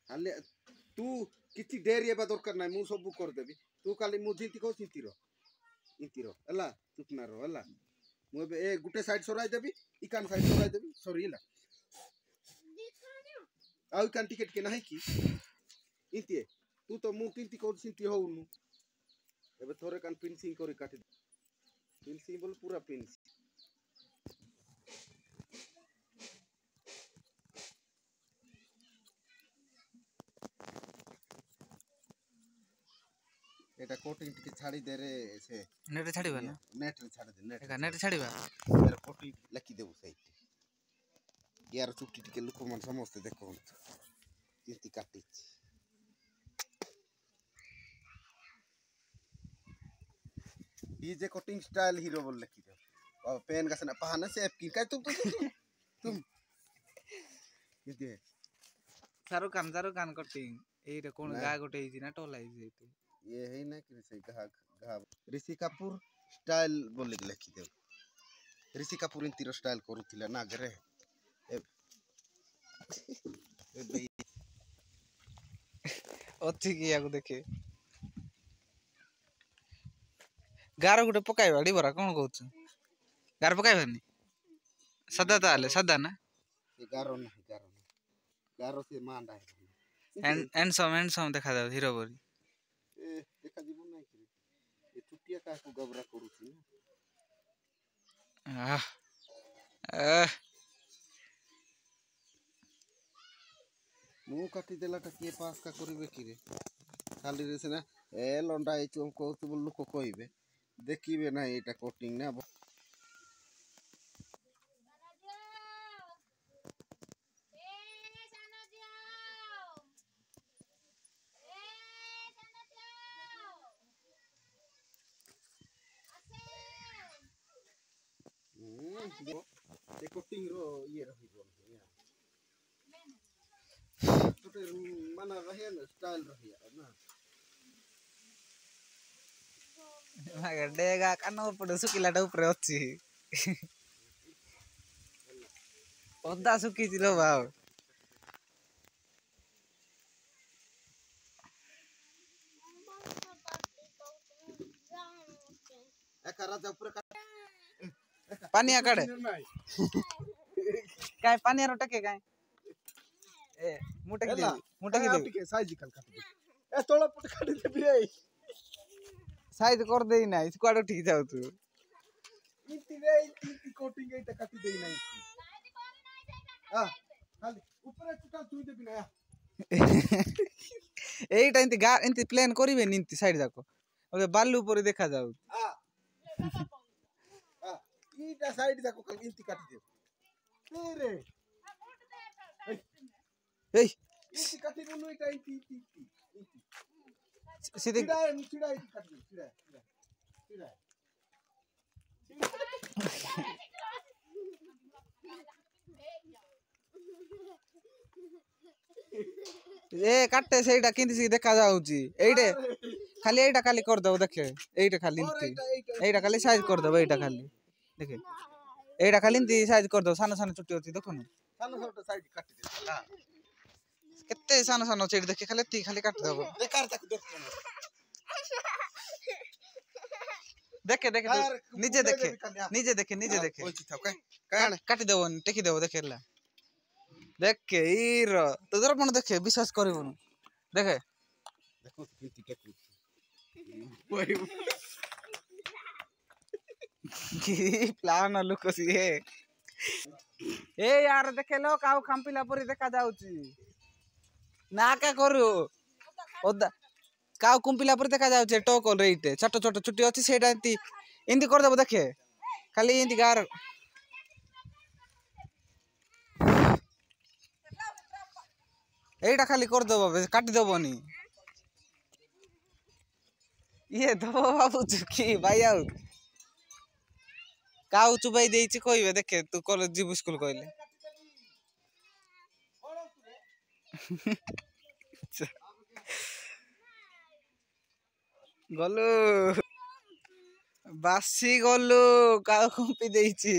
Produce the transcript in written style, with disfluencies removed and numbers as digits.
हाले तू किछि डेरी एबा दरकार नै मु सब कर देबी तू खाली मु जिति को इंतिरो हला चुप ना रो हला मु ए गुटे साइड सराई देबी इकान साइड सराई देबी सॉरी हला आउ कान टिकट के नाही की इंतिए तू तो मु किंति को सिंति होउनु एबे थोरे कान फिनिशिंग करी काटी फिनिशिंग बोल पूरा फिनिश एटा कोटिंग टिके छाड़ी दे रे से नेट छाड़ीबा ना नेट रे छाड़ी दे नेट छाड़ीबा तेरे कोटिंग लकी देबो साइड यार चुट्टी टिके लोक मन समस्त देखो किंति काटी डीजे कटिंग स्टाइल हीरो बोल लिखी दो और पेन का सना पहाना से की काय तुम किदे शाहरुख खान कटिंग एटा कोन गा गोटे हिजी ना टोला हिजी ये है ना कि से घा ऋषि कपूर स्टाइल बोल लिखी दो ऋषि कपूर इन तीर स्टाइल करूथिला ना गरे अच्छी की याको देखे गार गुटे पकाइबा डिबरा कोन कहू गार पकाइबानी सदा ताले सदा ना गारो से मांडा एंड सम देखा जाउ हीरो बोली ए देखा जीवन नाही कि ए चुटिया का को गबरा करूथि मु काटी देला त के पास का करिवे कि रे खाली रे से ना ए लंडा ए चोम को तु लोक कहिबे देखिबे ना एटा कोटिंग ना ये कोटिंग रो ये रही बोल तो माना रहे ना स्टाइल रही ना मगर डेगा कान ऊपर सुकिलाटा ऊपर अछि ओदा सुकी दिलो बाव एका राजा ऊपर पानी काढे काय पानी टके काय ए मुटे की दे साइज कल काट दे ए तोला पुट काट दे बे साइज कर देई ना स्क्वाड ठीक जाऊ तू इति रे इति कोटिंग एटा काट देई ना हां खाली ऊपर चुटा चुई दे बिना एटा इंति गा इंति प्लान करिवे निंति साइड जाको ओके बालू ऊपर देखा जाऊ हां इटा साइड जाको कल इंति काट दे रे ए इंति काटी बोलु इटा इंति सीधे चिड़ा इंति काट दे चिड़ा ए काटे सेटा किंति सी देखा जाउची एइटे खाली एइटा खाली कर दो देखे एइटा खाली इंति एइटा खाली साइज कर दो एइटा खाली देखे एइटा खाली इंति साइज कर दो सानो सानो चुट्टी होती देखो न सानो सानो साइड काट दे हां केते सानो सानो चेड देखे खाली ती खाली काट दो बेकार तक देखे देखे नीचे देखे नीचे देखे ओइ था काय काटी देबो टेकी देबो देखेला देखे हीरो तो दर्पण देखे विश्वास करबो देखे देखो किंति टेकू की प्लान लुक सी है ए यार देखे लो काउ खांपिला परी देखा जाउची ना का करू ओदा काउ कुंपिला परी देखा जाउचे टोकल रेइटे छोट छोट चुट्टी अछि सेटा इंति इंति कर देबो देखे खाली इंति गार एटा खाली कर देबो काटी देबोनी ये दबो बाबू चुकी भाई आउ काउ चुबाई देइछि कहिबे देखे तू कॉलेज जीव स्कूल कहले गलु बासी गलु काउ कंपी देइछि